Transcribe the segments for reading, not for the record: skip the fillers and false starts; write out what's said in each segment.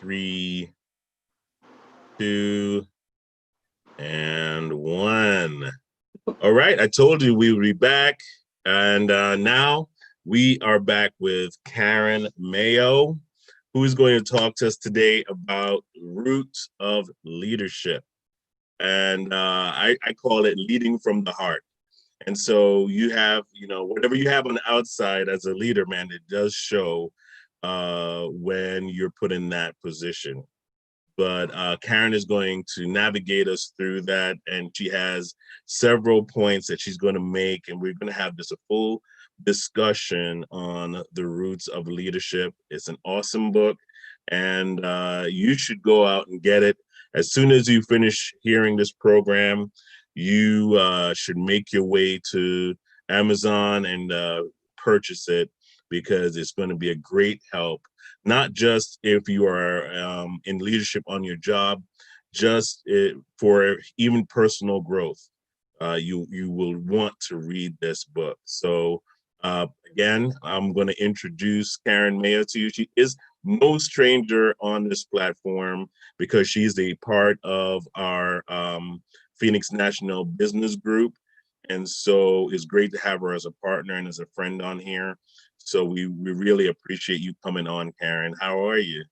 Three, two, and one. All right, I told you we would be back, and now we are back with Karen Mayo, who is going to talk to us today about roots of leadership. And I call it leading from the heart. And so you have, whatever you have on the outside as a leader, man, it does show when you're put in that position. But Karen is going to navigate us through that, and she has several points that she's going to make, and we're going to have just a full discussion on the roots of leadership. It's an awesome book, and you should go out and get it. As soon as you finish hearing this program, you should make your way to Amazon and purchase it, because it's going to be a great help, not just if you are in leadership on your job, just for even personal growth. You will want to read this book. So again, I'm going to introduce Karen Mayo to you. She is no stranger on this platform because she's a part of our Phoenix National Business Group. And so it's great to have her as a partner and as a friend on here. So we really appreciate you coming on, Karen. How are you?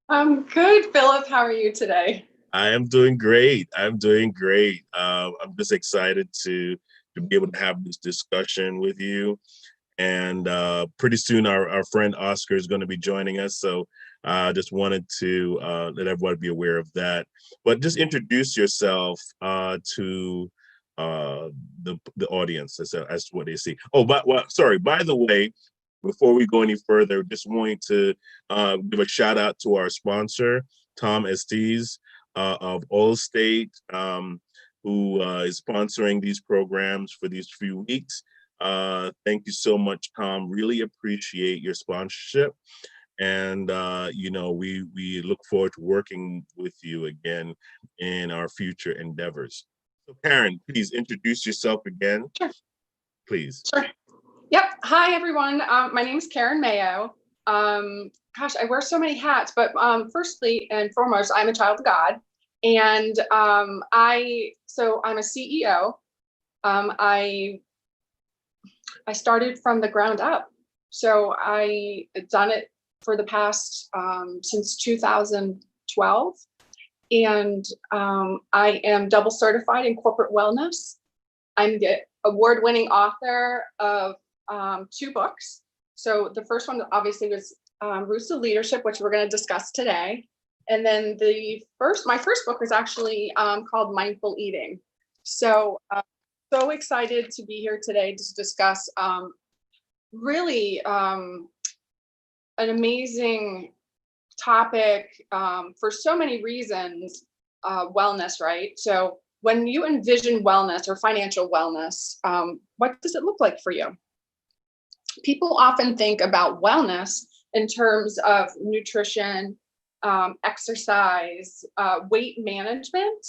I'm good, Philip. How are you today? I am doing great. I'm doing great. I'm just excited to be able to have this discussion with you. And pretty soon our friend Oscar is going to be joining us. So I just wanted to let everybody be aware of that. But just introduce yourself to the audience as to what they see. Oh, but sorry, by the way, before we go any further, just wanting to give a shout out to our sponsor, Tom Estes of Allstate, who is sponsoring these programs for these few weeks. Thank you so much, Tom. Really appreciate your sponsorship. And, we look forward to working with you again in our future endeavors. So Karen, please introduce yourself again. Sure. Please. Sure. Yep. Hi, everyone. My name is Karen Mayo. Gosh, I wear so many hats, but firstly and foremost, I'm a child of God. And I'm a CEO. I started from the ground up. So I done it for the past since 2012. And I am double certified in corporate wellness. I'm the award-winning author of 2 books. So the first one obviously was Roots of Leadership, which we're going to discuss today. And then my first book was actually called Mindful Eating. So excited to be here today to discuss really an amazing topic for so many reasons, wellness, right? So when you envision wellness or financial wellness, what does it look like for you? People often think about wellness in terms of nutrition, exercise, weight management,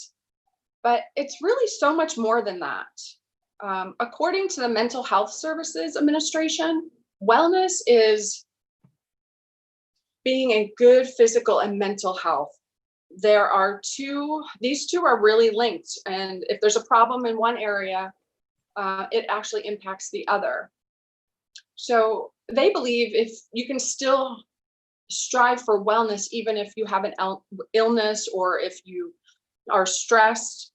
but it's really so much more than that. According to the Mental Health Services Administration, wellness is being in good physical and mental health. These two are really linked. And if there's a problem in one area, it actually impacts the other. So they believe if you can still strive for wellness, even if you have an illness or if you are stressed.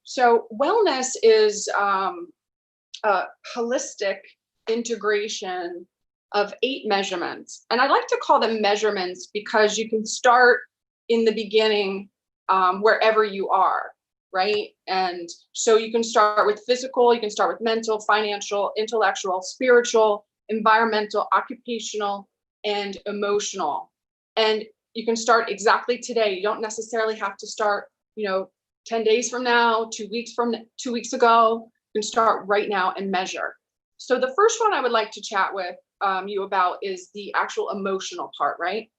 So wellness is a holistic integration of 8 measurements. And I like to call them measurements because you can start in the beginning wherever you are, right? And so you can start with physical, you can start with mental, financial, intellectual, spiritual, environmental, occupational, and emotional. And you can start exactly today. You don't necessarily have to start, 10 days from now, 2 weeks ago. You can start right now and measure. So the first one I would like to chat with you about is the actual emotional part, right?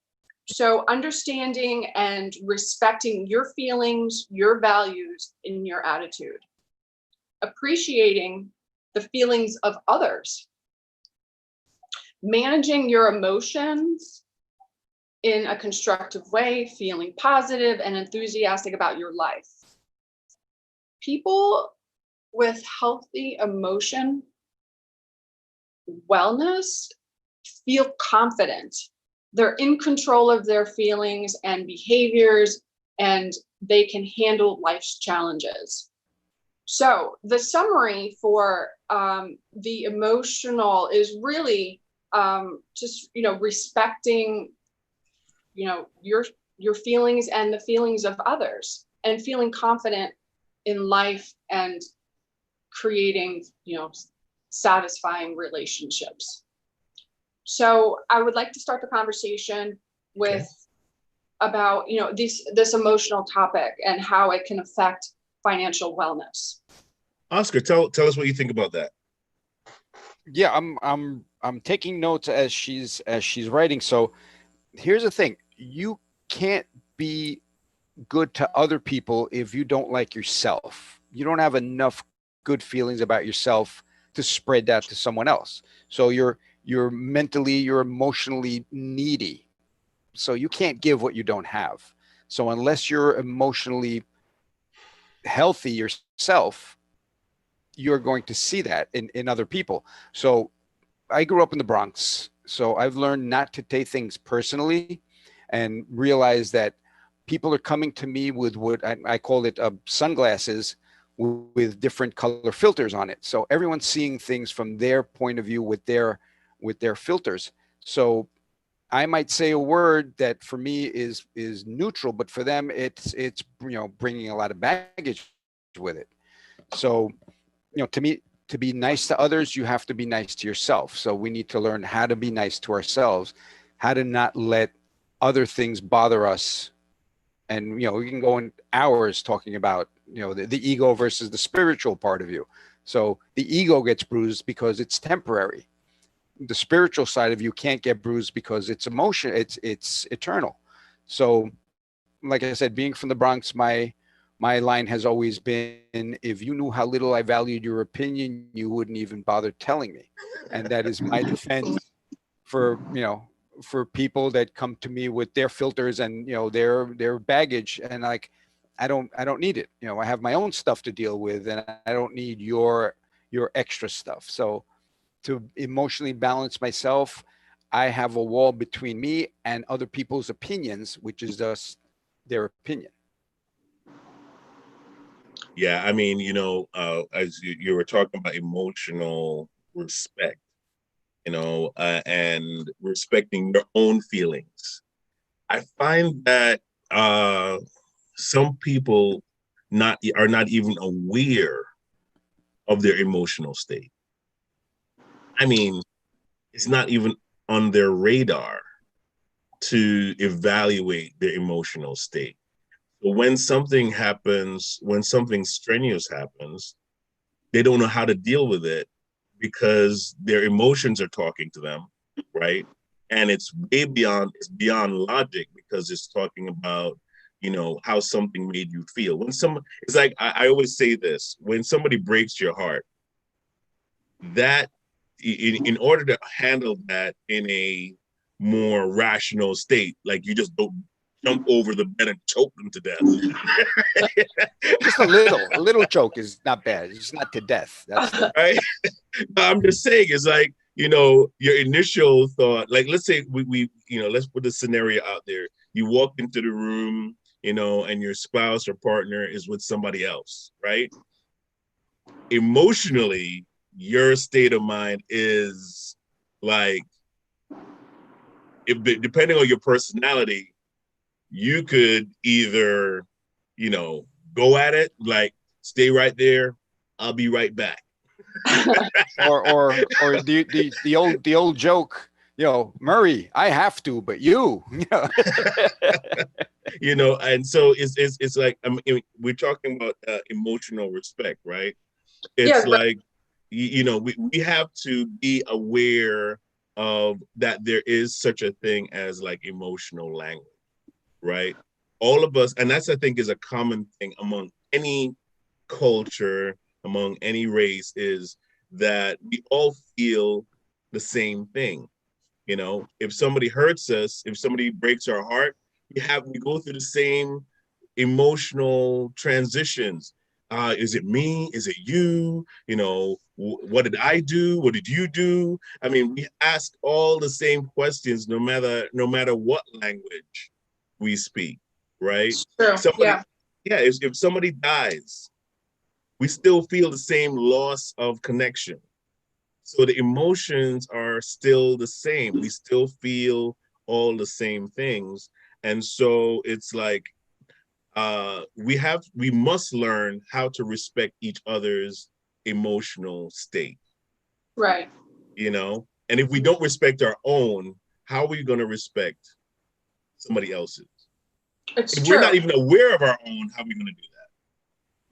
So understanding and respecting your feelings, your values, and your attitude. Appreciating the feelings of others. Managing your emotions in a constructive way, feeling positive and enthusiastic about your life. People with healthy emotion wellness feel confident. They're in control of their feelings and behaviors, and they can handle life's challenges. So the summary for the emotional is really just respecting your feelings and the feelings of others, and feeling confident in life and creating satisfying relationships. So I would like to start the conversation with about this emotional topic and how it can affect financial wellness. Oscar, tell us what you think about that. Yeah, I'm taking notes as she's writing. So here's the thing: you can't be good to other people if you don't like yourself. You don't have enough good feelings about yourself to spread that to someone else. So you're mentally, you're emotionally needy. So you can't give what you don't have. So unless you're emotionally healthy yourself, you're going to see that in other people. So I grew up in the Bronx, so I've learned not to take things personally and realize that people are coming to me with what I call it sunglasses with different color filters on it. So everyone's seeing things from their point of view with their filters. So I might say a word that for me is neutral, but for them it's bringing a lot of baggage with it. So to me, to be nice to others, you have to be nice to yourself. So we need to learn how to be nice to ourselves, how to not let other things bother us. And we can go in hours talking about the ego versus the spiritual part of you. So the ego gets bruised because it's temporary. The spiritual side of you can't get bruised because it's emotion, it's eternal. So like I said, being from the Bronx, my line has always been, if you knew how little I valued your opinion, you wouldn't even bother telling me. And that is my defense for for people that come to me with their filters and their baggage, and like I don't need it. I have my own stuff to deal with, and I don't need your extra stuff. So to emotionally balance myself, I have a wall between me and other people's opinions, which is just their opinion. Yeah, I mean, as you were talking about emotional respect, and respecting your own feelings. I find that some people are not even aware of their emotional state. I mean, it's not even on their radar to evaluate their emotional state. So when something happens, when something strenuous happens, they don't know how to deal with it because their emotions are talking to them, right? And it's it's beyond logic because it's talking about, how something made you feel. It's like, I always say this, when somebody breaks your heart, that in order to handle that in a more rational state, like you just don't jump over the bed and choke them to death. Just a little choke is not bad. It's not to death. That's right. I'm just saying, it's like, your initial thought, like, let's say let's put the scenario out there. You walk into the room, and your spouse or partner is with somebody else, right? Emotionally, your state of mind is like, depending on your personality, you could either, go at it, like, stay right there, I'll be right back. or the old joke, Murray, I have to, but you. And so it's like, I mean, we're talking about emotional respect, right? It's Yeah, right. like, we have to be aware of that there is such a thing as like emotional language, right? All of us, and that's, I think, is a common thing among any culture, among any race, is that we all feel the same thing. You know, if somebody hurts us, if somebody breaks our heart, we go through the same emotional transitions. Is it me? Is it you? You know, what did I do? What did you do? I mean, we ask all the same questions, no matter what language we speak, right? It's true. Somebody, Yeah. yeah, if somebody dies, we still feel the same loss of connection. So the emotions are still the same. We still feel all the same things. And so it's like we must learn how to respect each other's emotional state, Right. you know? And if we don't respect our own, how are we going to respect somebody else's? It's If we're not true. even aware of our own, how are we going to do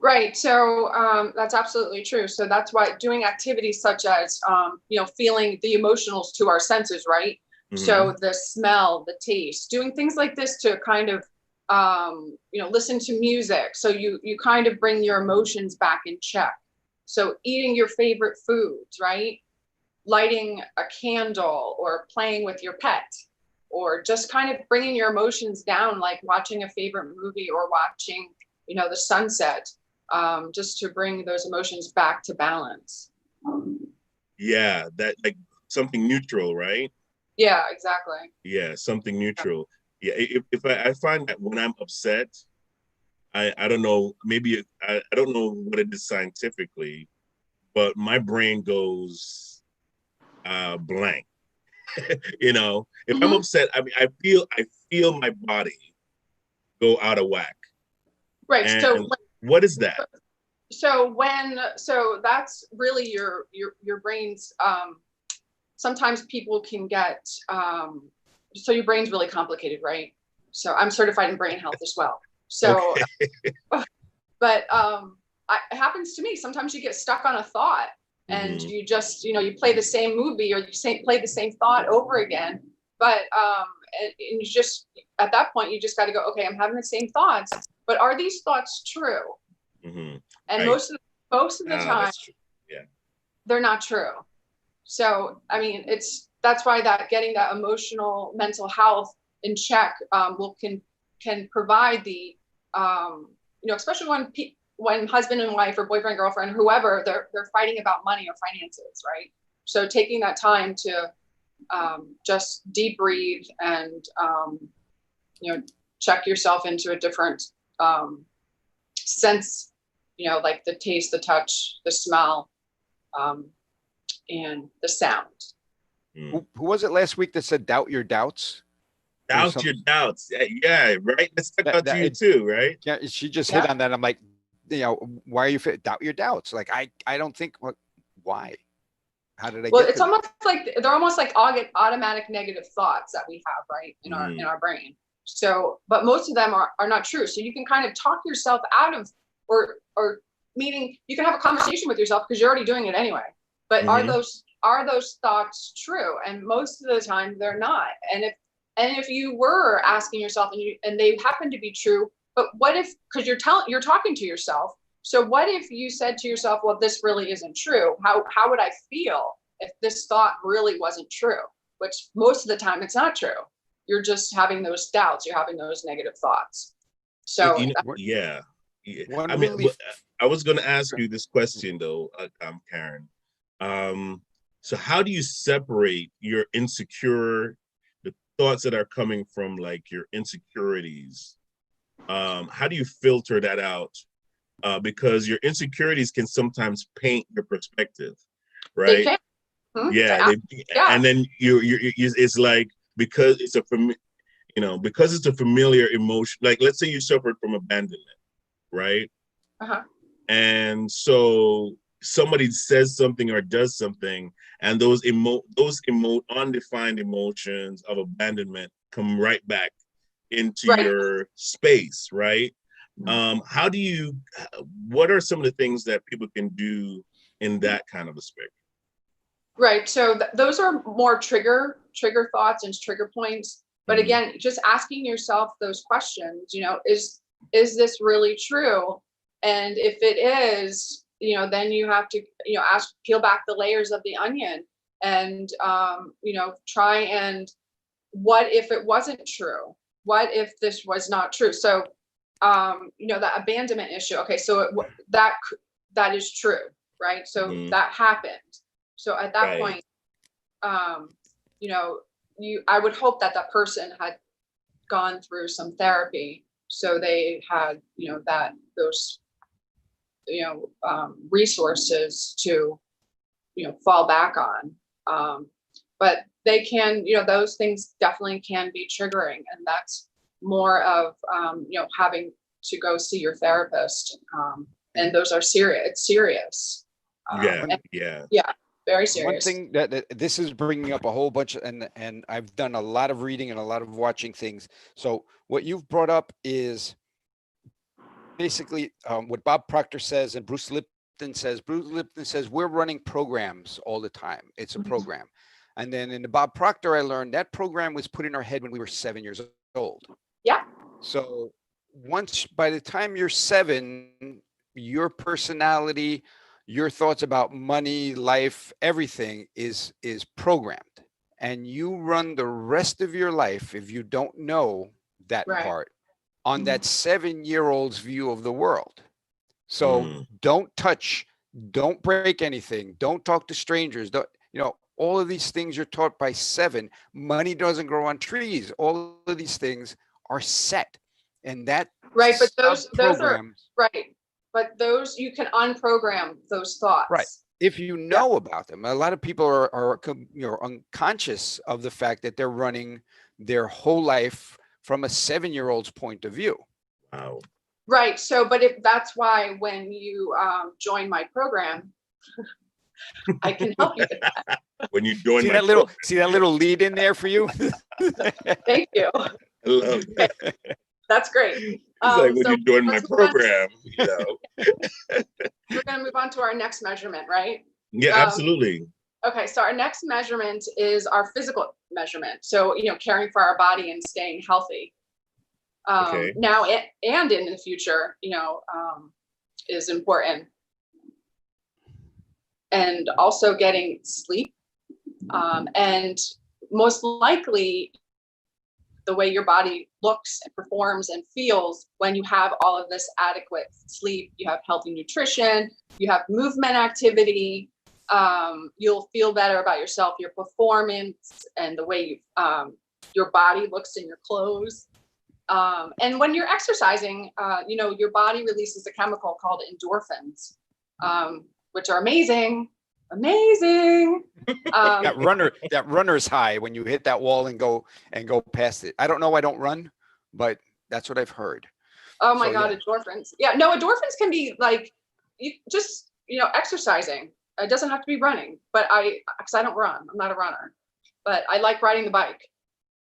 Right. So that's absolutely true. So that's why doing activities such as, feeling the emotionals to our senses, right? that? So the smell, the taste, doing things like this to kind of, listen to music. So you kind of bring your emotions back in check. So eating your favorite foods, right? Lighting a candle or playing with your pet, or just kind of bringing your emotions down, like watching a favorite movie or watching, the sunset, just to bring those emotions back to balance. Yeah, that like something neutral, right? Yeah, exactly. Yeah, something neutral. Yeah, if I find that when I'm upset, I don't know, maybe I don't know what it is scientifically, but my brain goes blank. You know, if I'm Hmm. upset, I mean, I feel my body go out of whack. Right. And what is that? So that's really your brain's. Sometimes people can get. So your brain's really complicated, right? So I'm certified in brain health as well. So, Okay. but it happens to me. Sometimes you get stuck on a thought, and Hmm. you just, you play the same movie, or play the same thought over again. But and you just, at that point, you just got to go, okay, I'm having the same thoughts, but are these thoughts true? Hmm. And Right. most of the time, That's true. Yeah. they're not true. So I mean, that's why that getting that emotional mental health in check, will can provide the, especially when husband and wife or boyfriend girlfriend, whoever, they're fighting about money or finances, right? So taking that time to, just deep breathe and, check yourself into a different, sense, like the taste, the touch, the smell, um, and the sound. Mm. Who was it last week that said doubt your doubts? There was Doubt some your doubts. Yeah, right. That stuck that out to that you it, too, right? yeah, she just hit Yeah. on that. I'm like, why are you doubt your doubts? Like I don't think what why? How did I Well, get it's to this? almost like they're almost like automatic negative thoughts that we have, right, in Mm. our brain. So, but most of them are not true. So you can kind of talk yourself out of, or meaning you can have a conversation with yourself because you're already doing it anyway. But Hmm. are those thoughts true? And most of the time they're not. And if you were asking yourself, and they happen to be true, but what if, because you're talking to yourself, so what if you said to yourself, well, this really isn't true? How would I feel if this thought really wasn't true? Which most of the time it's not true. You're just having those doubts, you're having those negative thoughts. So What Yeah. Yeah. one I mean, really I was going to ask you this question though, Karen. Um, so how do you separate your the thoughts that are coming from like your insecurities? How do you filter that out? Because your insecurities can sometimes paint your perspective, they right? can. Hmm. Yeah, Yeah. and then it's like because because it's a familiar emotion. Like let's say you suffered from abandonment, right? Uh-huh. And so somebody says something or does something, and those undefined emotions of abandonment come right back into Right. your space, right? How do you? What are some of the things that people can do in that kind of a spectrum? Right. So those are more trigger thoughts and trigger points. But Mm-hmm. again, just asking yourself those questions, is this really true? And if it is, then you have to, peel back the layers of the onion and try and, what if it wasn't true? What if this was not true? So that abandonment issue. Okay, so that is true, right? So that happened. So at that point, I would hope that that person had gone through some therapy, so they had those resources to fall back on. But they can, those things definitely can be triggering, and that's more of having to go see your therapist, and those are serious. It's serious. Yeah, very serious. One thing that this is bringing up a whole bunch of, and I've done a lot of reading and a lot of watching things. So what you've brought up is basically what Bob Proctor says and Bruce Lipton says. Bruce Lipton says we're running programs all the time. It's a program. And then in the Bob Proctor, I learned that program was put in our head when we were 7 years old. Yeah. So by the time you're 7, your personality, your thoughts about money, life, everything is programmed, and you run the rest of your life, if you don't know that part, on that 7-year-old's view of the world. So don't touch, don't break anything, don't talk to strangers, all of these things you're taught by 7. Money doesn't grow on trees. All of these things are set, and that but those are right. But those, you can unprogram those thoughts. Right. If you know about them. A lot of people are unconscious of the fact that they're running their whole life from a 7-year-old's point of view. Wow. Right. So, but if that's why when you join my program, I can help you with that. When you join see that little lead in there for you? Thank you. I love that. Okay. That's great. It's like when you join my program, We're going to move on to our next measurement, right? Yeah, absolutely. Okay, so our next measurement is our physical measurement. So, caring for our body and staying healthy. Now and in the future, is important. And also getting sleep. And most likely, the way your body looks and performs and feels when you have all of this adequate sleep, you have healthy nutrition, you have movement activity, you'll feel better about yourself, your performance, and the way your body looks in your clothes. And when you're exercising, your body releases a chemical called endorphins, which are amazing. That runner's high when you hit that wall and go past it. I don't know. I don't run, but that's what I've heard. Oh my God, endorphins. Yeah, no, endorphins can be like exercising. It doesn't have to be running, but because I don't run, I'm not a runner, but I like riding the bike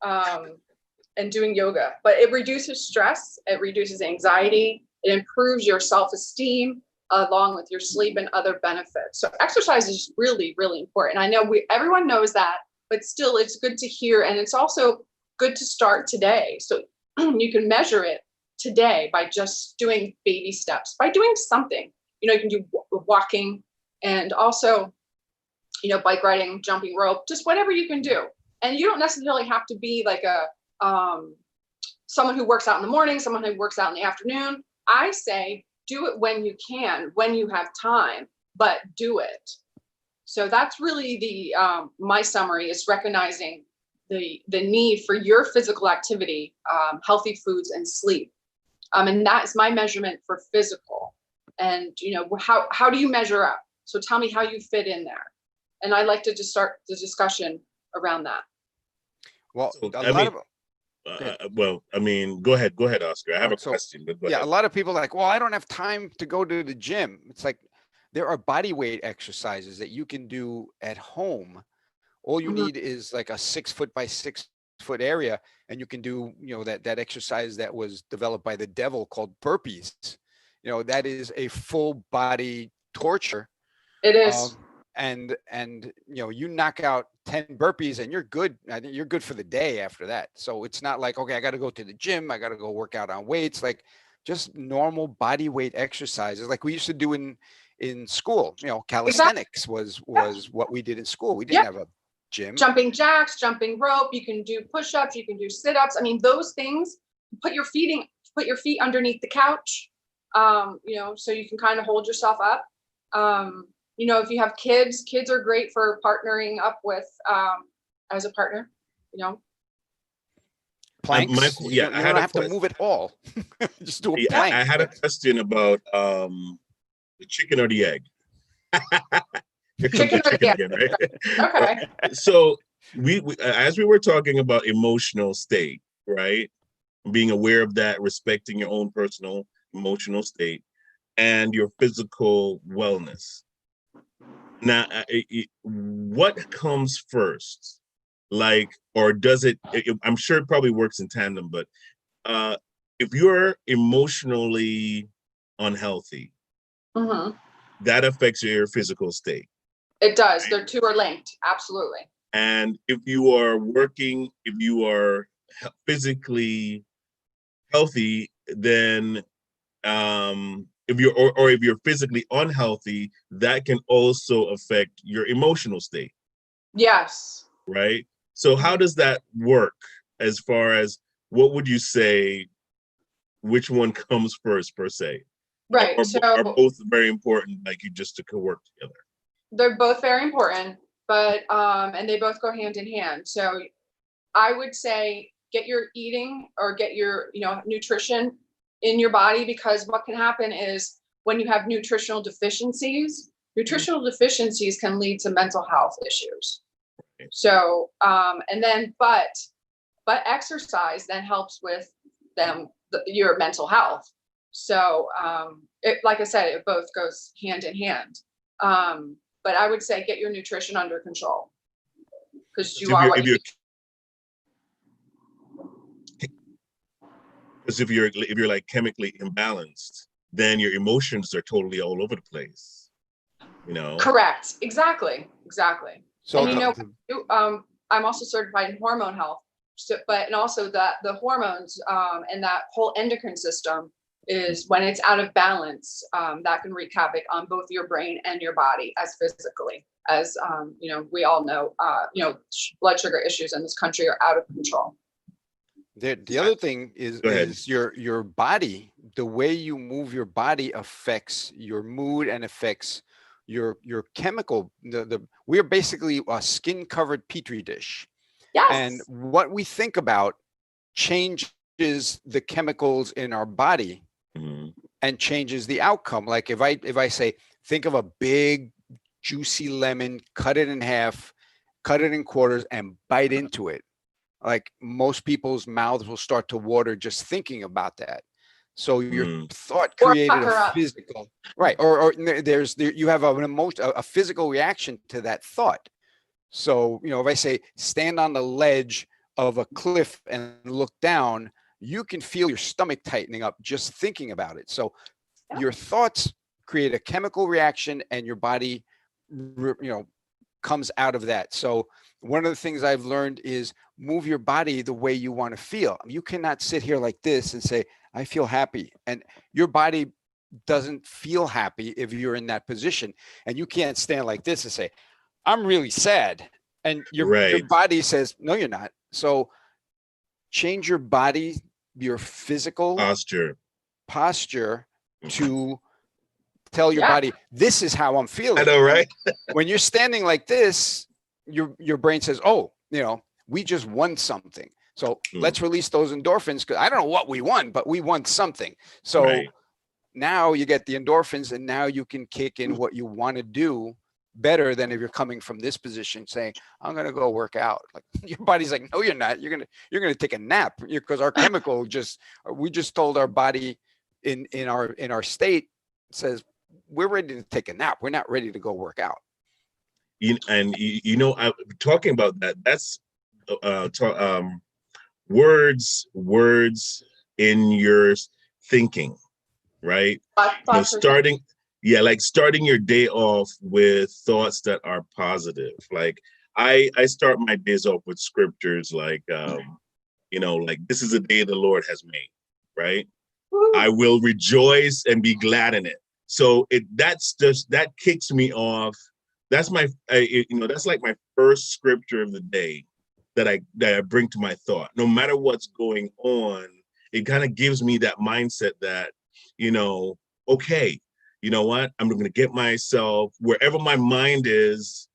and doing yoga. But it reduces stress, it reduces anxiety, it improves your self-esteem, along with your sleep and other benefits. So exercise is really, really important. I know everyone knows that, but still it's good to hear. And it's also good to start today. So you can measure it today by just doing baby steps, by doing something. You can do walking and also, bike riding, jumping rope, just whatever you can do. And you don't necessarily have to be like someone who works out in the morning, someone who works out in the afternoon. I say, do it when you can, when you have time, but do it. So that's really the my summary is recognizing the need for your physical activity, healthy foods, and sleep. And that is my measurement for physical. And how do you measure up? So tell me how you fit in there. And I'd like to just start the discussion around that. Well, go ahead, Oscar. I have a question. But a lot of people are like, well, I don't have time to go to the gym. It's like there are body weight exercises that you can do at home. All you need is like a 6 foot by 6 foot area, and you can do that exercise that was developed by the devil called burpees. That is a full body torture. It is. And you knock out 10 burpees and you're good. I think you're good for the day after that. So it's not like, okay, I got to go to the gym, I got to go work out on weights, like just normal body weight exercises like we used to do in school. Calisthenics was what we did in school. We didn't have a Gym. Jumping jacks, jumping rope. You can do push-ups. You can do sit-ups. I mean, those things. Put your feet underneath the couch. So you can kind of hold yourself up. If you have kids are great for partnering up with as a partner. Planks. You don't have to move at all. Just do a plank. I had a question about the chicken or the egg. Chicken or the egg. Again, right? Okay. So we as we were talking about emotional state, right? Being aware of that, respecting your own personal emotional state and your physical wellness. Now, what comes first? Or does it, I'm sure it probably works in tandem, but if you're emotionally unhealthy, that affects your physical state. It does. The two are linked. Absolutely. And if you are physically healthy, then if you're physically unhealthy, that can also affect your emotional state. Yes. Right. So how does that work as far as what would you say, which one comes first per se? Right. Are both very important, like you just to work together? They're both very important, but and they both go hand in hand. So I would say get your eating or get your nutrition in your body, because what can happen is when you have nutritional deficiencies can lead to mental health issues. So but exercise then helps with your mental health. So like I said, it both goes hand in hand. But I would say get your nutrition under control, because if you're like chemically imbalanced, then your emotions are totally all over the place. Correct. Exactly. So and I'm also certified in hormone health. So, and also the hormones and that whole endocrine system is, when it's out of balance, that can wreak havoc on both your brain and your body as physically. As we all know, blood sugar issues in this country are out of control. The other thing is your body. The way you move your body affects your mood and affects your chemical. We are basically a skin covered petri dish. Yes. And what we think about changes the chemicals in our body and changes the outcome. Like if I say, think of a big juicy lemon, cut it in half, cut it in quarters, and bite into it. Like most people's mouths will start to water just thinking about that. So your thought created a physical, right? Or you have an emotion, a physical reaction to that thought. So if I say stand on the ledge of a cliff and look down, you can feel your stomach tightening up just thinking about it. So your thoughts create a chemical reaction, and your body, comes out of that. So one of the things I've learned is move your body the way you want to feel. You cannot sit here like this and say, I feel happy. And your body doesn't feel happy if you're in that position. And you can't stand like this and say, I'm really sad. And your body says, no, you're not. So change your body, your physical posture to tell your body, this is how I'm feeling. I know, right? When you're standing like this, your brain says, oh, we just won something. So let's release those endorphins, because I don't know what we won, but we won something. So now you get the endorphins, and now you can kick in what you want to do better than if you're coming from this position saying, I'm going to go work out. Like your body's like, no, you're not. You're going to take a nap, because our chemical we just told our body in our state says, we're ready to take a nap. We're not ready to go work out. I'm talking about that. That's words in your thinking, right? Starting your day off with thoughts that are positive. Like I start my days off with scriptures like, like this is a day the Lord has made, right? I will rejoice and be glad in it. So that kicks me off that's that's like my first scripture of the day that I bring to my thought. No matter what's going on, it kind of gives me that mindset that, okay, you know what? I'm going to get myself wherever my mind is,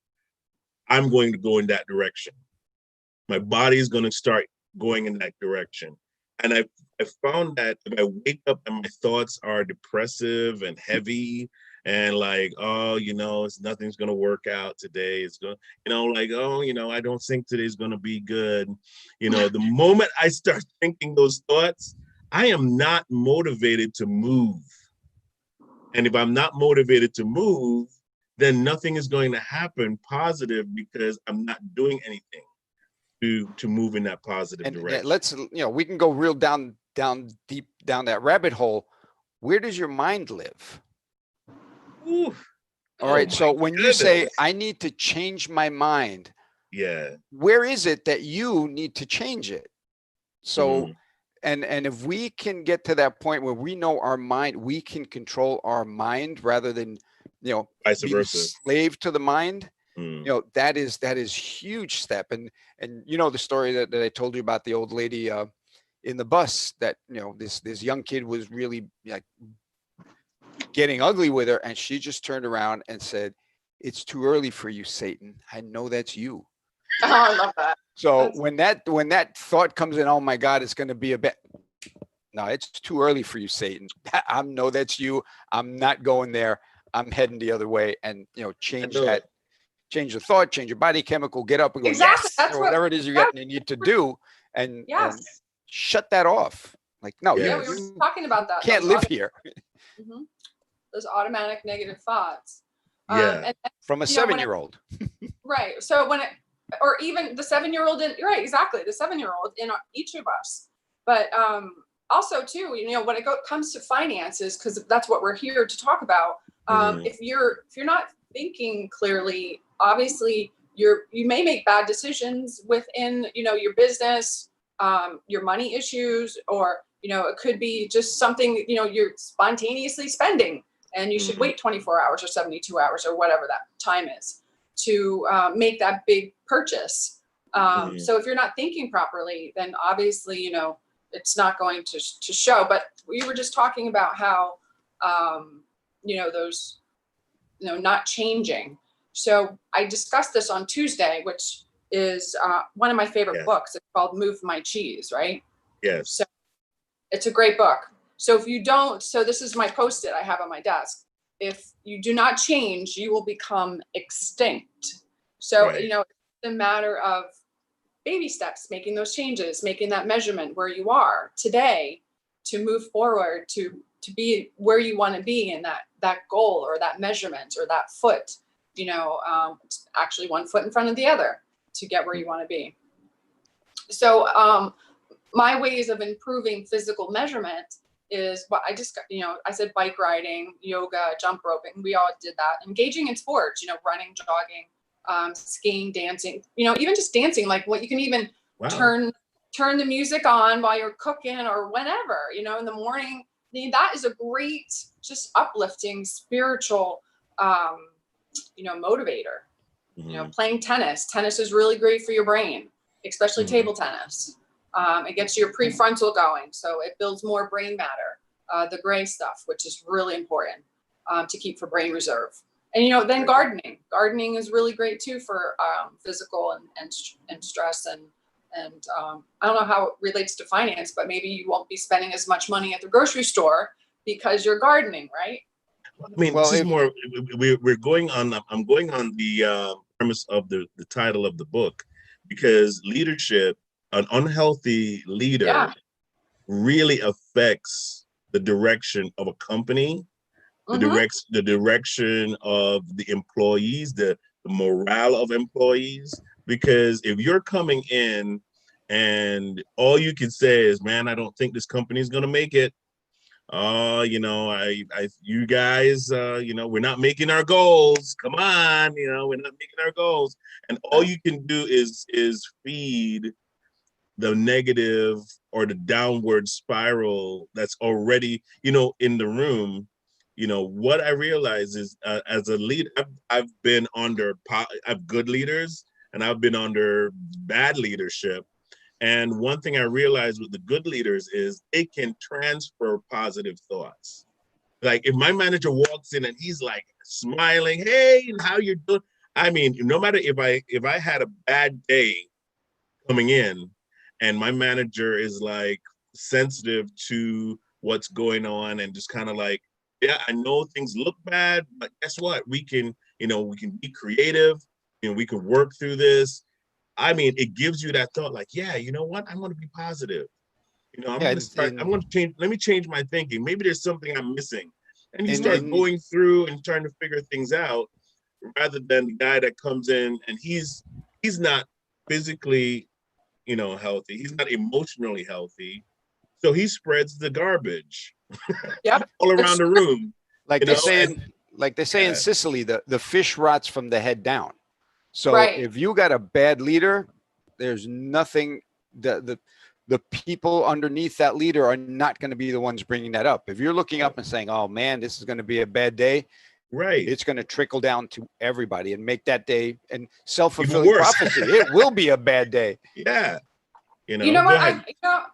I'm going to go in that direction. My body is going to start going in that direction. And I found that if I wake up and my thoughts are depressive and heavy and like, oh, nothing's going to work out today. It's going, like, oh, I don't think today's going to be good. The moment I start thinking those thoughts, I am not motivated to move. And if I'm not motivated to move, then nothing is going to happen positive because I'm not doing anything to move in that positive direction. Let's, we can go real down deep down that rabbit hole. Where does your mind live? Ooh. All right. So when you say, I need to change my mind, yeah, where is it that you need to change it? So, and if we can get to that point where we know our mind, we can control our mind rather than, vice being versa. slave to the mind. That is huge step. And the story that I told you about the old lady in the bus that, this young kid was really like getting ugly with her. And she just turned around and said, "It's too early for you, Satan. I know that's you." Oh, I love that. So when that thought comes in, oh my God, it's going to be a bit. No, it's too early for you, Satan. I know that's you. I'm not going there. I'm heading the other way. And, change the thought, change your body chemical, get up and go, exactly. yes, That's or whatever it is you need to do, and shut that off. Like, no, we were talking about that. Can't live here. Those automatic negative thoughts. From a 7-year-old. Right. So or even the 7-year-old right, exactly. The 7-year-old in each of us. But also too, when it comes to finances, because that's what we're here to talk about. If you're not thinking clearly, obviously you may make bad decisions within, your business, your money issues, or, it could be just something, you're spontaneously spending and you should wait 24 hours or 72 hours or whatever that time is to make that big purchase. So if you're not thinking properly, then obviously, it's not going to show. But we were just talking about how, those, not changing. So I discussed this on Tuesday, which is one of my favorite books. It's called Move My Cheese, right? Yes. So it's a great book. So if you don't, so this is my Post-it I have on my desk. If you do not change, you will become extinct. So, it's a matter of baby steps, making those changes, making that measurement where you are today to move forward, to be where you want to be in that goal or that measurement or that foot, it's actually one foot in front of the other to get where you want to be. So my ways of improving physical measurement is what I just, I said bike riding, yoga, jump roping. We all did that. Engaging in sports, running, jogging, skiing, dancing, even just dancing, like what you can even turn the music on while you're cooking or whenever, in the morning. I mean, that is a great, just uplifting spiritual, motivator. Playing tennis. Tennis is really great for your brain, especially table tennis. It gets your prefrontal going, so it builds more brain matter, the gray stuff, which is really important to keep for brain reserve. And then gardening. Gardening is really great too for physical and stress and I don't know how it relates to finance, but maybe you won't be spending as much money at the grocery store because you're gardening, right? I mean, this is more. We're going on. I'm going on the premise of the title of the book, because leadership, an unhealthy leader, really affects the direction of a company, the direction of the employees, the morale of employees. Because if you're coming in and all you can say is, "Man, I don't think this company is going to make it. You guys, we're not making our goals. Come on, we're not making our goals." And all you can do is feed the negative or the downward spiral that's already, in the room. what I realize is as a lead, I've been under I've good leaders and I've been under bad leadership. And one thing I realized with the good leaders is it can transfer positive thoughts. Like if my manager walks in and he's like smiling, hey, how you doing? I mean, no matter if I had a bad day coming in and my manager is like sensitive to what's going on and just kind of like, yeah, I know things look bad, but guess what? We can be creative and we can work through this. I mean, it gives you that thought like, yeah, you know what? I'm going to be positive. I'm Yeah, going to start, I'm going to change, let me change my thinking. Maybe there's something I'm missing. And you start and going through and trying to figure things out rather than the guy that comes in and he's not physically, healthy. He's not emotionally healthy. So he spreads the garbage Yep. all around the room. like You they know, say and like they say in yeah, Sicily, the fish rots from the head down. So Right. if you got a bad leader, there's nothing, the people underneath that leader are not going to be the ones bringing that up. If you're looking up and saying, oh man, this is going to be a bad day, right. it's going to trickle down to everybody and make that day and Even self-fulfilling worse. prophecy. It will be a bad day. Yeah. You know Go what? ahead.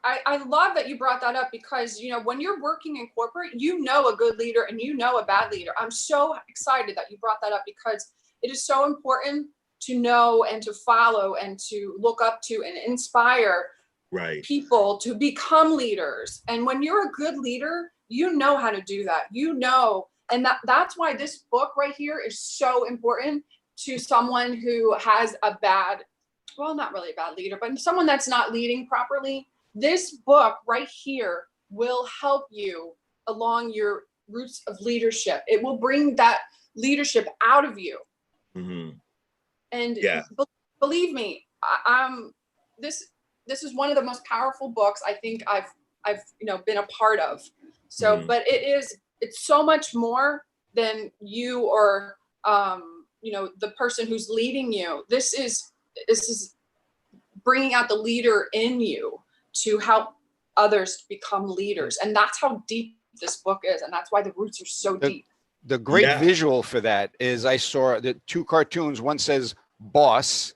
I love that you brought that up because, when you're working in corporate, a good leader and a bad leader. I'm so excited that you brought that up because it is so important to know and to follow and to look up to and inspire Right. people to become leaders. And when you're a good leader, you know how to do that. And that's why this book right here is so important to someone who has not really a bad leader, but someone that's not leading properly. This book right here will help you along your roots of leadership. It will bring that leadership out of you. Mm-hmm. And yeah, believe me, this is one of the most powerful books I think I've been a part of. So, mm-hmm. but it's so much more than you or the person who's leading you. This is bringing out the leader in you to help others become leaders, and that's how deep this book is, and that's why the roots are so deep. The great Yeah. visual for that is I saw the two cartoons. One says boss,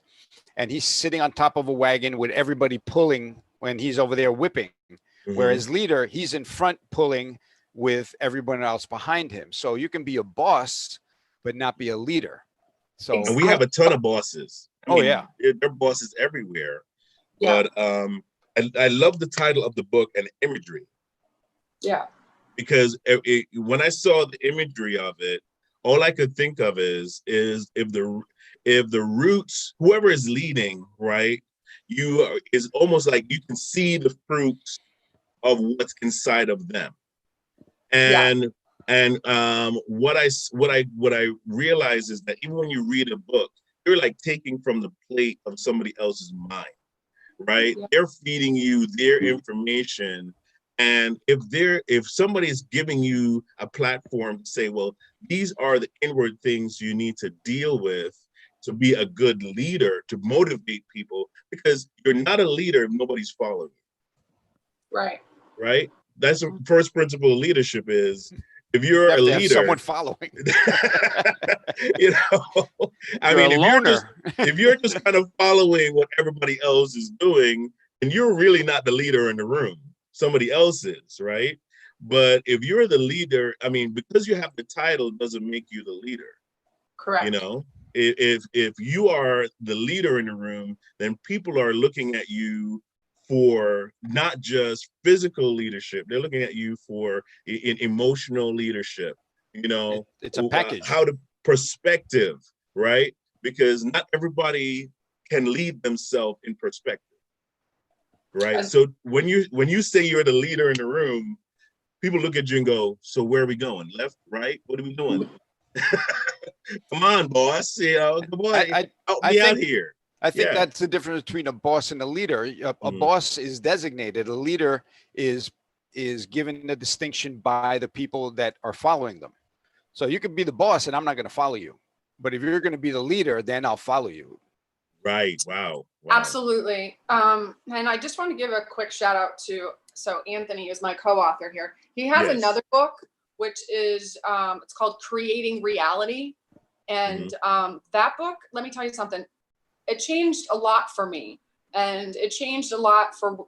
and he's sitting on top of a wagon with everybody pulling when he's over there whipping. Mm-hmm. Whereas leader, he's in front pulling with everyone else behind him. So you can be a boss, but not be a leader. So And we have a ton of bosses. Yeah. There are bosses everywhere. Yeah. But I love the title of the book and the imagery. Yeah. Because when I saw the imagery of it, all I could think of is if the roots, whoever is leading, right, is almost like you can see the fruits of what's inside of them. And what I realize is that even when you read a book, you're like taking from the plate of somebody else's mind, right? Yeah. They're feeding you their information. And if somebody is giving you a platform to say, well, these are the inward things you need to deal with to be a good leader, to motivate people, because you're not a leader if nobody's following you. Right. Right? That's the first principle of leadership is if you're you have a to have leader, someone following. I You're mean, a loner. if you're just kind of following what everybody else is doing, and you're really not the leader in the room, somebody else is, right? But if you're the leader, I mean, because you have the title doesn't make you the leader. Correct. If you are the leader in the room, then people are looking at you for not just physical leadership, they're looking at you for emotional leadership, It's a package. how to perspective, right? Because not everybody can lead themselves in perspective, right? So when you say you're the leader in the room, people look at you and go, so where are we going? Left, right? What are we doing? Come on, boss. Come on, help me out here. I think that's the difference between a boss and a leader. A boss is designated. A leader is given the distinction by the people that are following them. So you can be the boss and I'm not going to follow you. But if you're going to be the leader, then I'll follow you. Right. Wow. Absolutely. And I just want to give a quick shout out to, so Anthony is my co-author here. He has another book which is it's called Creating Reality. And that book, let me tell you something, it changed a lot for me. And it changed a lot for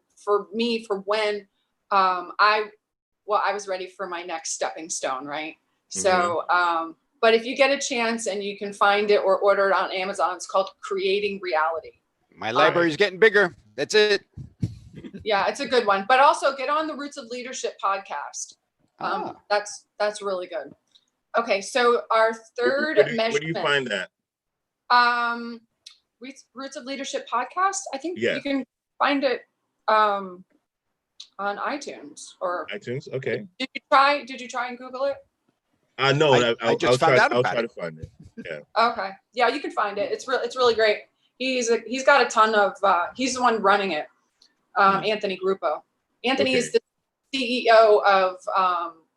me for when I was ready for my next stepping stone, right? So, but if you get a chance and you can find it or order it on Amazon, it's called Creating Reality. My library's getting bigger. That's it. Yeah, it's a good one. But also get on the Roots of Leadership podcast. That's really good. Okay, so our third measurement. Where do you find that? Roots of Leadership podcast. I think Yeah. you can find it on iTunes or iTunes. Okay. Did you try and Google it? No, I just found out I'll about try it. to find it. Yeah. Okay. Yeah, you can find it. It's really great. He's got a ton of he's the one running it. Anthony Gruppo. Anthony is the CEO of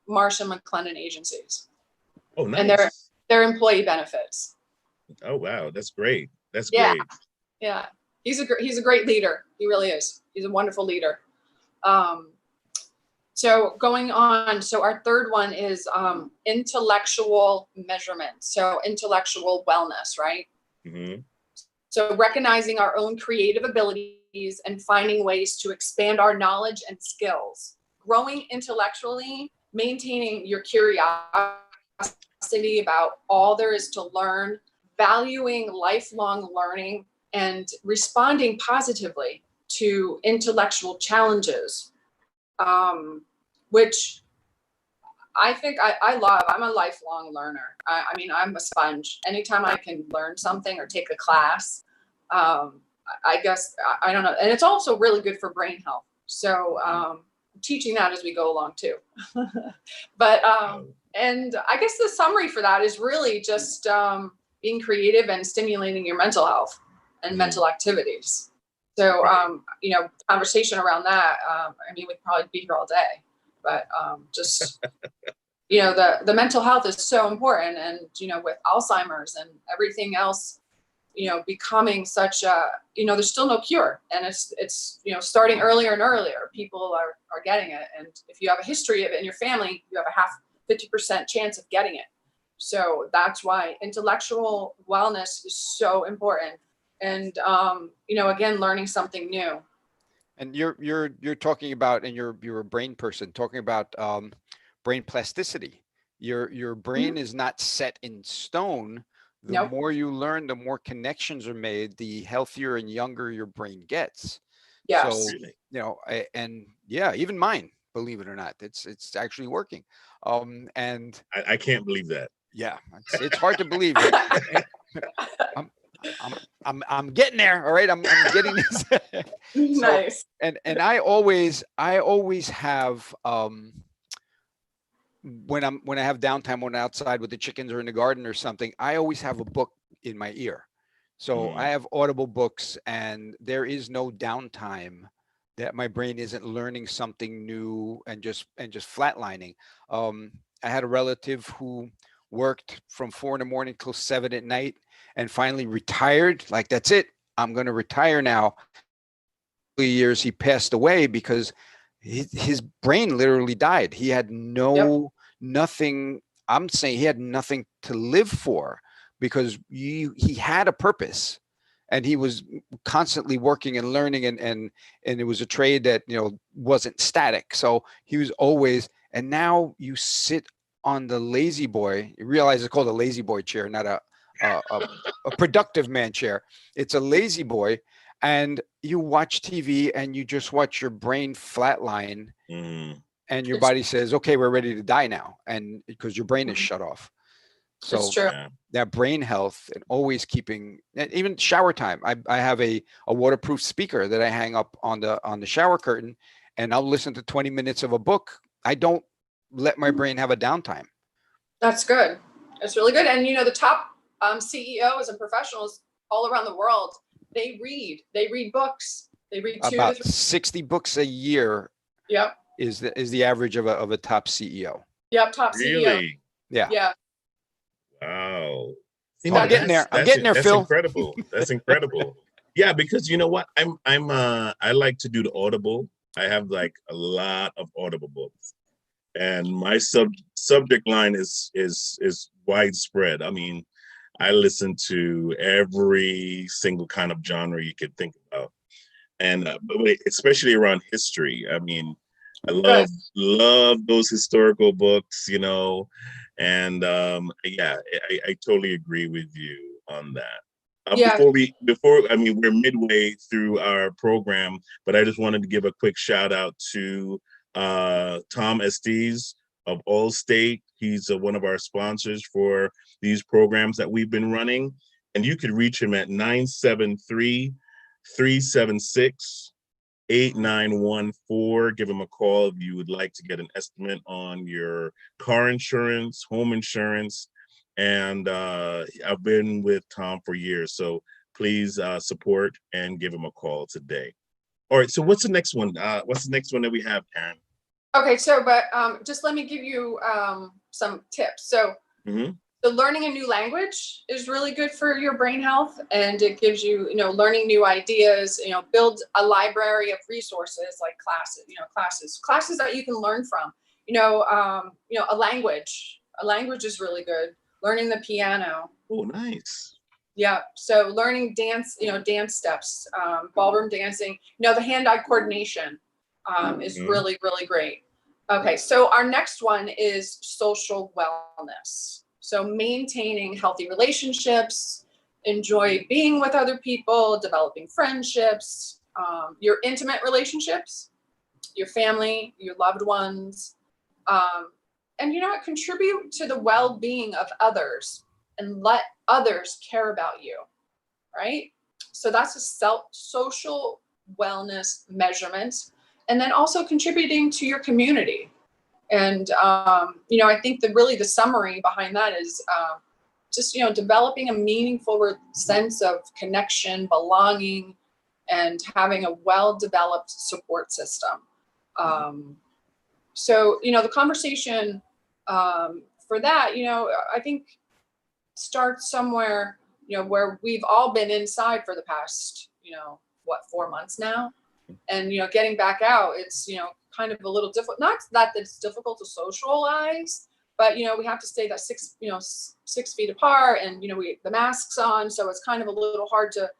Marsh & McLennan Agencies. Oh, nice. And their employee benefits. Oh, wow. That's great. That's great. Yeah. He's a great leader. He really is. He's a wonderful leader. So going on, so our third one is intellectual measurement. So intellectual wellness, right? So recognizing our own creative abilities and finding ways to expand our knowledge and skills. Growing intellectually, maintaining your curiosity about all there is to learn, valuing lifelong learning, and responding positively to intellectual challenges, which I think I love. I'm a lifelong learner. I mean, I'm a sponge. Anytime I can learn something or take a class, I guess, I don't know. And it's also really good for brain health. So teaching that as we go along too. But, and I guess the summary for that is really just being creative and stimulating your mental health and mental activities. So, you know, conversation around that, I mean, we'd probably be here all day, but just, you know, the mental health is so important. And, you know, with Alzheimer's and everything else, you know, becoming such a, you know, there's still no cure. And it's, you know, starting earlier and earlier, people are getting it. And if you have a history of it in your family, you have a 50% chance of getting it. So that's why intellectual wellness is so important. And, you know, again, learning something new. And you're talking about, and you're a brain person, talking about brain plasticity. Your brain is not set in stone. The more you learn, the more connections are made, the healthier and younger your brain gets. Yes. So, you know, and yeah, even mine, believe it or not, it's actually working. And I can't believe that. Yeah, it's hard to believe it. I'm getting there. All right. I'm getting this. Nice. And I always have, when I have downtime, when I'm outside with the chickens or in the garden or something, I always have a book in my ear. So I have Audible books, and there is no downtime that my brain isn't learning something new and just flatlining. I had a relative who worked from 4 a.m. till 7 p.m. and finally retired. Like, that's it. I'm going to retire now. Years he passed away because his brain literally died. He had nothing. I'm saying he had nothing to live for, because he had a purpose, and he was constantly working and learning, and it was a trade that, you know, wasn't static. So he was always, and now you sit on the lazy boy. You realize it's called a lazy boy chair, not a productive man chair. It's a lazy boy. And you watch TV and you just watch your brain flatline, and your body says, okay, we're ready to die now. And because your brain is shut off. So that brain health, and always keeping, even shower time. I have a waterproof speaker that I hang up on the shower curtain, and I'll listen to 20 minutes of a book. I don't let my brain have a downtime. That's good. That's really good. And, you know, the top CEOs and professionals all around the world, they read books. They read about 60 books a year. Yep. Is the average of a top CEO. Yep. Top CEO. Yeah. Yeah. Wow. So I'm getting there. I'm getting there, Phil. Incredible. That's incredible. Yeah, because you know what? I like to do the Audible. I have like a lot of Audible books. and my subject line is widespread. I mean, I listen to every single kind of genre you could think about, and but especially around history. I mean, I Good. love those historical books, and yeah, I totally agree with you on that. Yeah. Before I mean, we're midway through our program, but I just wanted to give a quick shout out to Tom Estes of Allstate. He's one of our sponsors for these programs that we've been running, and you could reach him at 973-376-8914. Give him a call if you would like to get an estimate on your car insurance, home insurance. And I've been with Tom for years, so please support and give him a call today. All right, so what's the next one? What's the next one that we have, Karen? Okay, so but just let me give you some tips. So Mhm. the learning a new language is really good for your brain health, and it gives you, learning new ideas. Build a library of resources like classes that you can learn from. A language. A language is really good. Learning the piano. Oh, nice. Yeah. So learning dance, dance steps, ballroom dancing. The hand-eye coordination is Mhm. really, really great. Okay, so our next one is social wellness. So maintaining healthy relationships, enjoy being with other people, developing friendships, your intimate relationships, your family, your loved ones, and contribute to the well-being of others and let others care about you, right? So that's a social wellness measurement, and then also contributing to your community. And I think that really the summary behind that is just developing a meaningful sense of connection, belonging, and having a well-developed support system. So the conversation for that, I think starts somewhere, where we've all been inside for the past, 4 months now. And, getting back out, it's, kind of a little difficult. Not that it's difficult to socialize, but, we have to stay that 6 feet apart, and, the masks on. So it's kind of a little hard to,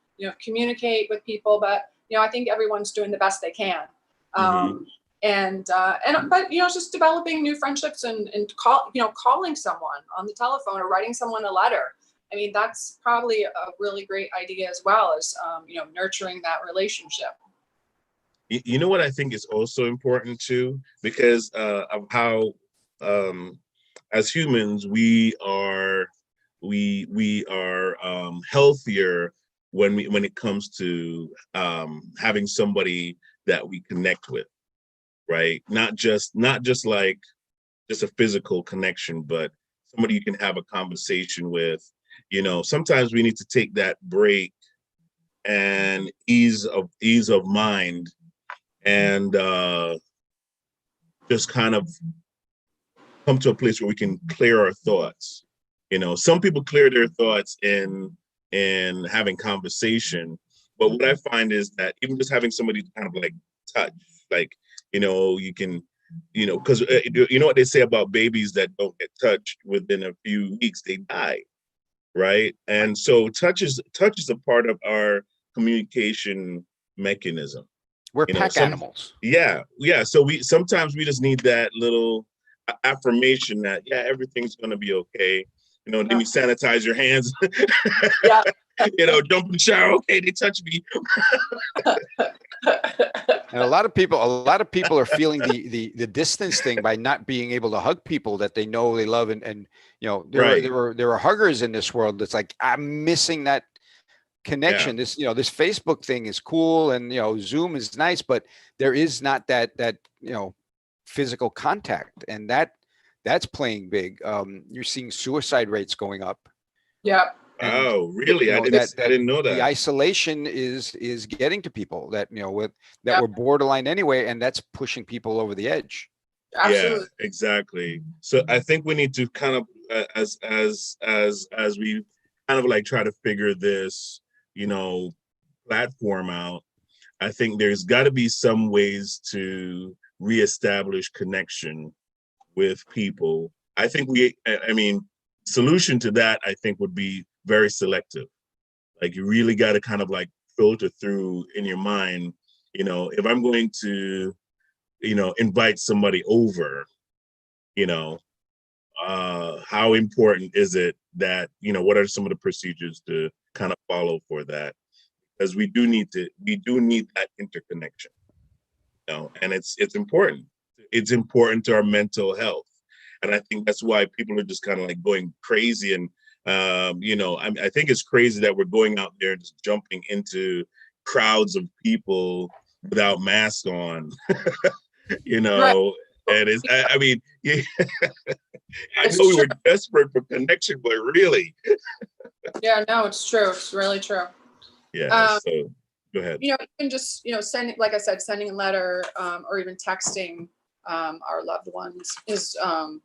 communicate with people, but, I think everyone's doing the best they can. Mhm. But it's just developing new friendships, and calling someone on the telephone or writing someone a letter. I mean, that's probably a really great idea as well, as nurturing that relationship. You know what I think is also important too, because of how as humans we are healthier when it comes to having somebody that we connect with, right? Not just like just a physical connection, but somebody you can have a conversation with. Sometimes we need to take that break and ease of mind, and just kind of come to a place where we can clear our thoughts. Some people clear their thoughts in having conversation, but what I find is that even just having somebody to kind of like touch, like you can, because you know what they say about babies that don't get touched within a few weeks, they die, right? And so touch is a part of our communication mechanism. We're you know pack some animals. yeah, so we sometimes we just need that little affirmation that, yeah, everything's going to be okay. Then Yeah. you sanitize your hands. Yeah. Jump in the shower. Okay, they touch me. And a lot of people are feeling the distance thing by not being able to hug people that they know they love, and there Right. are huggers in this world that's like, I'm missing that Yeah. connection. This Facebook thing is cool, and Zoom is nice, but there is not that physical contact, and that's playing big. You're seeing suicide rates going up, Yeah. and Oh, really? I that didn't know the that. isolation is getting to people that that Yep. were borderline anyway, and that's pushing people over the edge. Yeah, Absolutely. exactly. So I think we need to kind of as we kind of like try to figure this, platform out. I think there's got to be some ways to reestablish connection with people. I think I mean, solution to that, I think, would be very selective. Like, you really got to kind of like filter through in your mind, if I'm going to, invite somebody over, you know, how important is it that, what are some of the procedures to kind of follow for that? Because we do need that interconnection, and it's important. It's important to our mental health. And I think that's why people are just kind of like going crazy. And, I think it's crazy that we're going out there and just jumping into crowds of people without masks on, Right. and I mean, yeah, I It's know we true. were desperate for connection, but really, Yeah, no, it's true. It's really true. yeah, Um, so go ahead. Even just, sending, like I said, sending a letter, or even texting our loved ones is,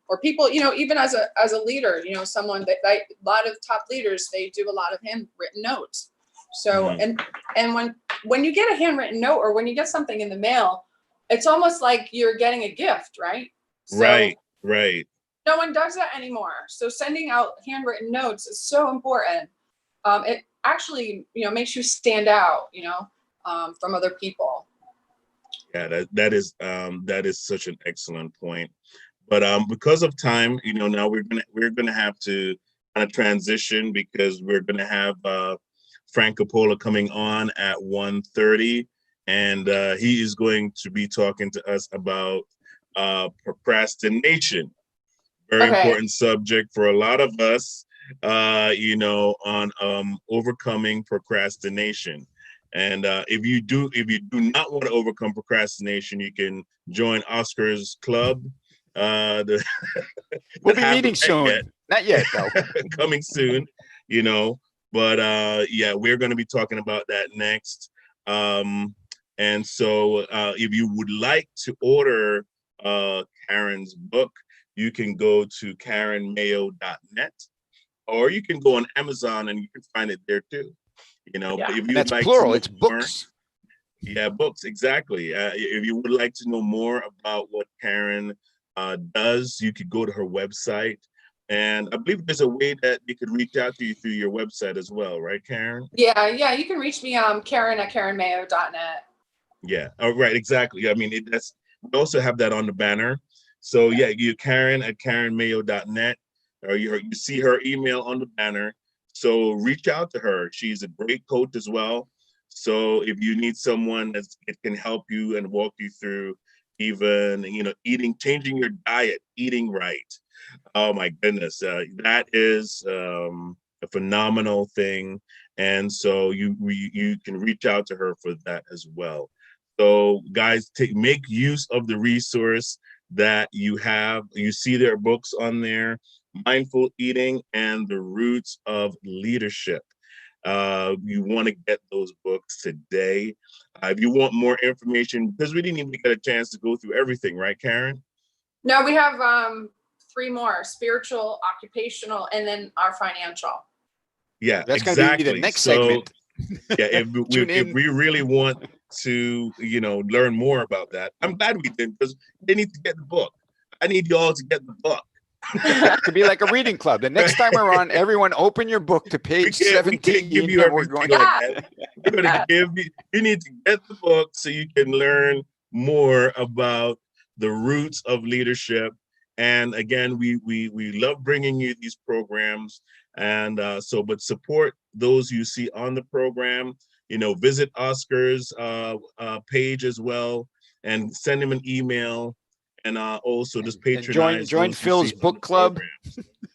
or people, even as a leader, someone that a lot of top leaders, they do a lot of handwritten notes. So, Mhm. and when you get a handwritten note, or when you get something in the mail, it's almost like you're getting a gift, right? So Right. no one does that anymore. So sending out handwritten notes is so important. It actually, makes you stand out, from other people. Yeah, that is such an excellent point. But because of time, now we're gonna have to kind of transition, because we're gonna have Frank Coppola coming on at 1:30, and he is going to be talking to us about procrastination. Very Okay. important subject for a lot of us, on overcoming procrastination. And if you do not want to overcome procrastination, you can join Oscar's club. The We'll not be happening meeting soon. yet, Not yet, though. coming soon, you know. But yeah, we're going to be talking about that next. Um, and so, if you would like to order Karen's book, you can go to karenmayo.net, or you can go on Amazon and you can find it there too. Yeah. But if And you'd that's like to plural. know It's more, books. yeah, books, exactly. If you would like to know more about what Karen does, you could go to her website. And I believe there's a way that they could reach out to you through your website as well, right, Karen? Yeah. You can reach me, Karen at karenmayo.net. Yeah. Oh, right. Exactly. I mean, that's we also have that on the banner. So yeah, you Karen at karenmayo.net, or you see her email on the banner. So reach out to her. She's a great coach as well. So if you need someone that can help you and walk you through even changing your diet, eating right. Oh my goodness, that is a phenomenal thing. And so you can reach out to her for that as well. So guys, make use of the resource that you have. You see their books on there, Mindful Eating and the Roots of Leadership. You want to get those books today. If you want more information, because we didn't even get a chance to go through everything, right, Karen? No, we have three more: spiritual, occupational, and then our financial. Yeah, That's going to be the exactly. next So segment. yeah, Tune if in. we really want to, learn more about that, I'm glad we did, because they need to get the book. I need you all to get the book. It could be like a reading club. The next time we're on, everyone open your book to page We can't give 17, you and we're everything going. like Yeah. that. We're going to give you. You need to get the book so you can learn more about the roots of leadership. And again, we love bringing you these programs, and but support those you see on the program. Visit Oscar's page as well, and send him an email, and also just And join patronize join those you see Phil's on book the club.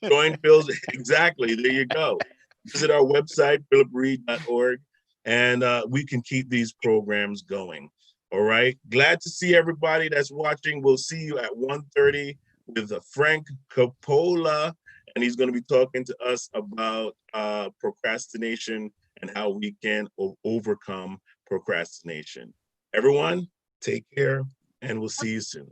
program. Join Phil's, exactly. There you go. Visit our website, philipreed.org, and we can keep these programs going. All right. Glad to see everybody that's watching. We'll see you at 1:30 with Frank Coppola, and he's going to be talking to us about procrastination and how we can overcome procrastination. Everyone, take care, and we'll see you soon.